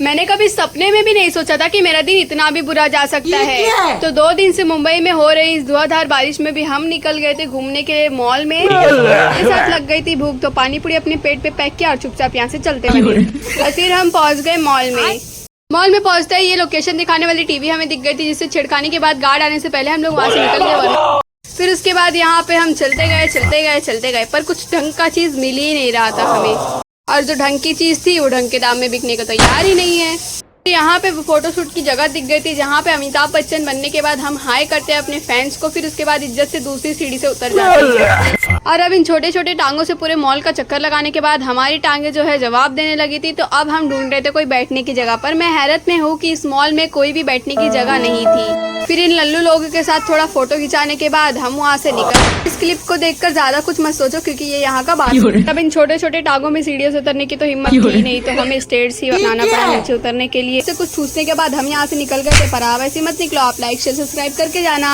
मैंने कभी सपने में भी नहीं सोचा था कि मेरा दिन इतना भी बुरा जा सकता है। तो 2 दिन से मुंबई में हो रही इस धुआंधार बारिश में भी हम निकल गए थे घूमने के लिए मॉल में। के साथ लग गई थी भूख, तो पानी पूरी अपने पेट पे पैक किया और चुपचाप यहाँ से चलते बने। और फिर हम पहुँच गए मॉल में। मॉल में पहुँचते ही ये लोकेशन दिखाने वाली टीवी हमें दिख गई थी, जिससे छिड़काने के बाद गार्ड आने से पहले हम लोग वहाँ से निकल गए। फिर उसके बाद यहाँ पे हम चलते गए पर कुछ ढंग का चीज मिल ही नहीं रहा था हमें, और जो ढंग की चीज थी वो ढंग के दाम में बिकने को तैयार ही नहीं है। तो यहाँ पे फोटोशूट की जगह दिख गई थी, जहाँ पे अमिताभ बच्चन बनने के बाद हम हाई करते हैं अपने फैंस को, फिर उसके बाद इज्जत से दूसरी सीढ़ी से उतर जाते हैं। और अब इन छोटे छोटे टांगों से पूरे मॉल का चक्कर लगाने के बाद हमारी टांगे जो है जवाब देने लगी थी। तो अब हम ढूंढ रहे थे कोई बैठने की जगह, पर मैं हैरत में हूँ कि इस मॉल में कोई भी बैठने की जगह नहीं थी। फिर इन लल्लू लोगों के साथ थोड़ा फोटो खिंचाने के बाद हम वहाँ से निकल। इस क्लिप को देखकर ज्यादा कुछ मत सोचो, क्योंकि ये यहाँ का बात है। तब इन छोटे छोटे टांगों में सीढ़ियों से उतरने की तो हिम्मत थी नहीं, तो हमें स्टेयर्स ही बनाना पड़ा नीचे उतरने के लिए। कुछ ठूसने के बाद हम यहाँ से निकल गए थे, पर आप ऐसे मत निकलो, आप लाइक शेयर सब्सक्राइब करके जाना।